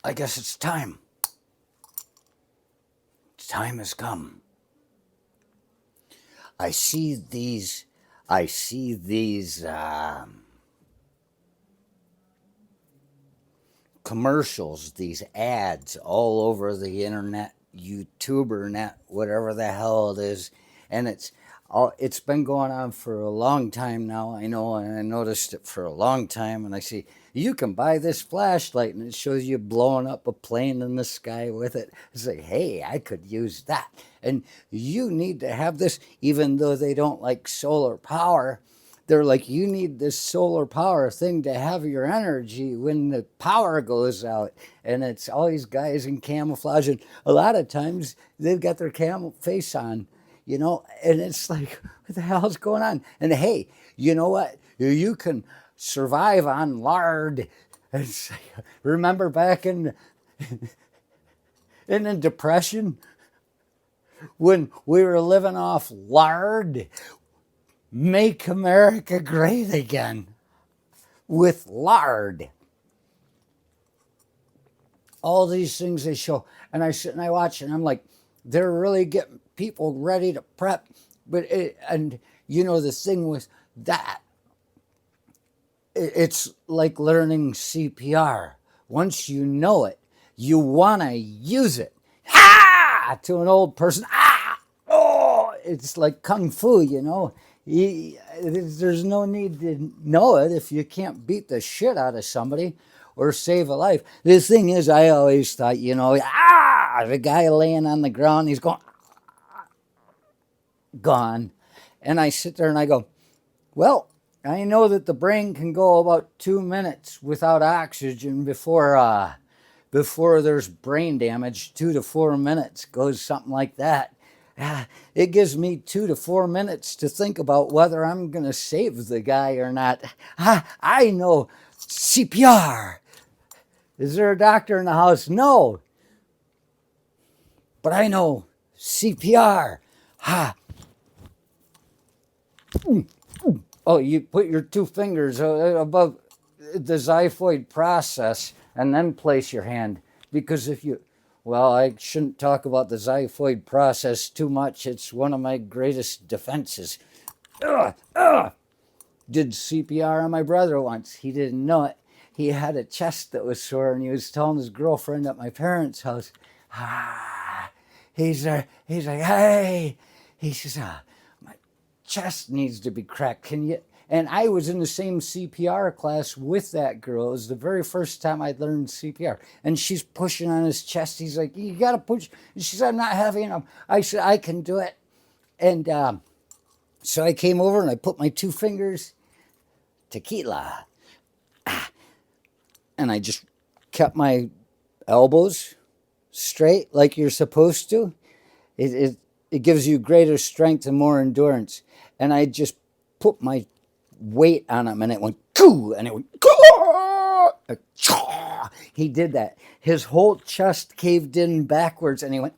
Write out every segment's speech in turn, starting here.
I guess it's time. Time has come. I see these. I see these commercials, these ads all over the internet, YouTuber net, whatever the hell it is, and it's been going on for a long time now. I know, and I noticed it for a long time. And I see you can buy this flashlight, and it shows you blowing up a plane in the sky with it. It's like, hey, I could use that, and you need to have this, even though they don't like solar power. They're like, you need this solar power thing to have your energy when the power goes out. And it's all these guys in camouflage. And a lot of times they've got their camel face on, and it's like, what the hell's going on? And hey, you know what? You can survive on lard. It's like, remember back in the Depression when we were living off lard? Make America great again with lard. All these things they show. And I sit and I watch, and I'm like, they're really getting people ready to prep. The thing with that, it's like learning CPR. Once you know it, you want to use it. Ha! To an old person, ah! Oh! It's like kung fu, There's no need to know it if you can't beat the shit out of somebody or save a life. The thing is, I always thought, the guy laying on the ground, he's going, gone. And I sit there and I go, well, I know that the brain can go about 2 minutes without oxygen before there's brain damage. 2 to 4 minutes goes something like that. It gives me 2 to 4 minutes to think about whether I'm going to save the guy or not. I know CPR. Is there a doctor in the house? No. But I know CPR. Oh, you put your 2 fingers above the xiphoid process and then place your hand. Because I shouldn't talk about the xiphoid process too much. It's one of my greatest defenses. Did CPR on my brother once. He didn't know it. He had a chest that was sore, and he was telling his girlfriend at my parents' house, he's like, hey, he says, my chest needs to be cracked. Can you? And I was in the same CPR class with that girl. It was the very first time I'd learned CPR. And she's pushing on his chest. He's like, you got to push. And she said, I'm not heavy enough. I said, I can do it. And so I came over and I put my 2 fingers, tequila. And I just kept my elbows straight like you're supposed to. It gives you greater strength and more endurance. And I just put my weight on him, and it went coo, and it went he did that. His whole chest caved in backwards, and he went,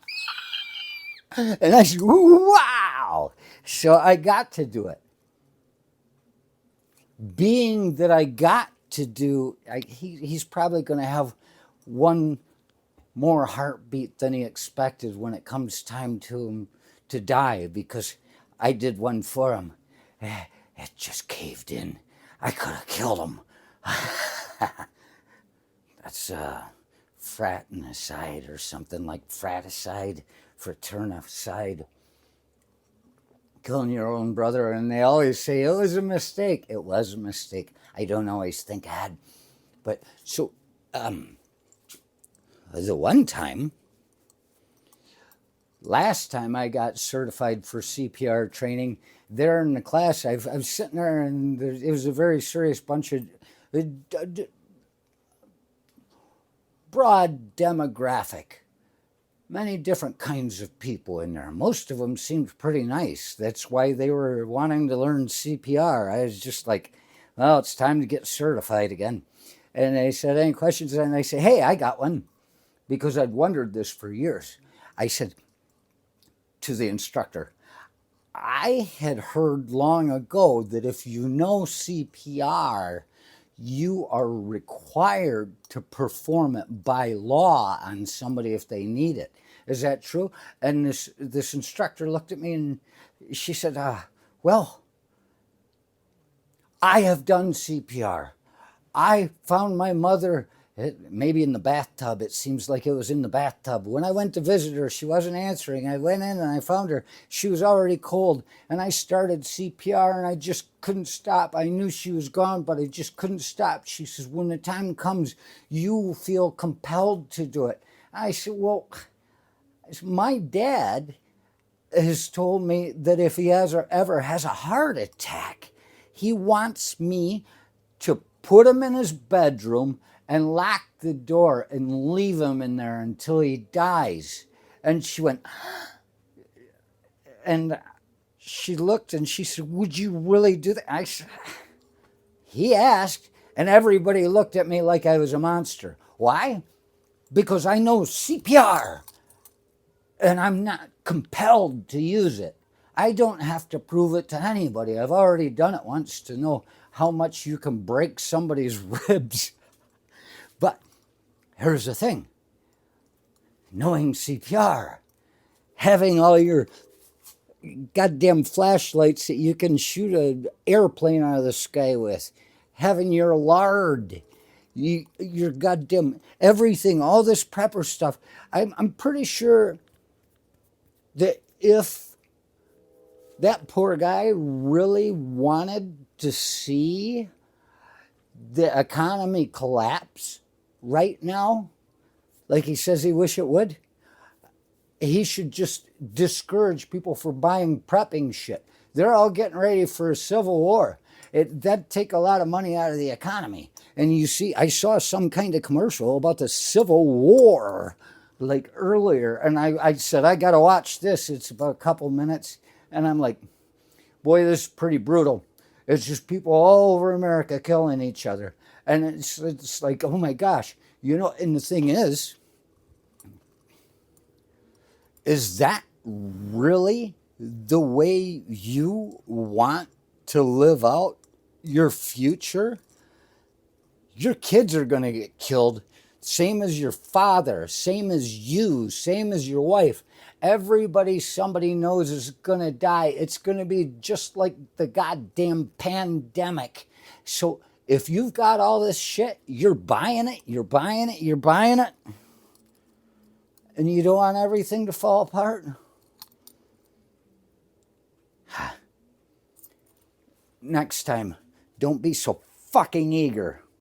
and I said, wow. So I got to do it. Being that I got to do, he's probably going to have one more heartbeat than he expected when it comes time to die, because I did one for him. It just caved in. I could have killed him. That's fratricide or something, like fratricide, fraternicide. Killing your own brother, and they always say it was a mistake. It was a mistake. I don't always think ahead. But so, the one time, last time I got certified for CPR training, there in the class, I was sitting there, and it was a very serious bunch of broad demographic, many different kinds of people in there. Most of them seemed pretty nice. That's why they were wanting to learn CPR. I was just like, well, it's time to get certified again. And they said, any questions? And I said, hey, I got one, because I'd wondered this for years. I said to the instructor, I had heard long ago that if you know CPR, you are required to perform it by law on somebody if they need it. Is that true? And this instructor looked at me and she said, well, I have done CPR. I found my mother, maybe in the bathtub. It seems like it was in the bathtub. When I went to visit her, she wasn't answering. I went in and I found her. She was already cold. And I started CPR and I just couldn't stop. I knew she was gone, but I just couldn't stop. She says, when the time comes, you feel compelled to do it. I said, well, my dad has told me that if he ever has a heart attack, he wants me to put him in his bedroom and lock the door and leave him in there until he dies. And she went, and she looked and she said, would you really do that? I said, he asked, and everybody looked at me like I was a monster. Why? Because I know CPR and I'm not compelled to use it. I don't have to prove it to anybody. I've already done it once to know how much you can break somebody's ribs. But here's the thing. Knowing CPR, having all your goddamn flashlights that you can shoot an airplane out of the sky with, having your lard, your goddamn everything, all this prepper stuff. I'm pretty sure that if that poor guy really wanted to see the economy collapse right now, like he says he wish it would, he should just discourage people from buying prepping shit. They're all getting ready for a civil war. That'd take a lot of money out of the economy. And you see, I saw some kind of commercial about the Civil War like earlier, and I said, I got to watch this. It's about a couple minutes. And I'm like, boy, this is pretty brutal. It's just people all over America killing each other. And it's like, oh my gosh. You know, and the thing is that really the way you want to live out your future? Your kids are going to get killed, same as your father, same as you, same as your wife. Everybody somebody knows is going to die. It's going to be just like the goddamn pandemic. So if you've got all this shit, you're buying it, you're buying it, you're buying it, and you don't want everything to fall apart. Next time, don't be so fucking eager.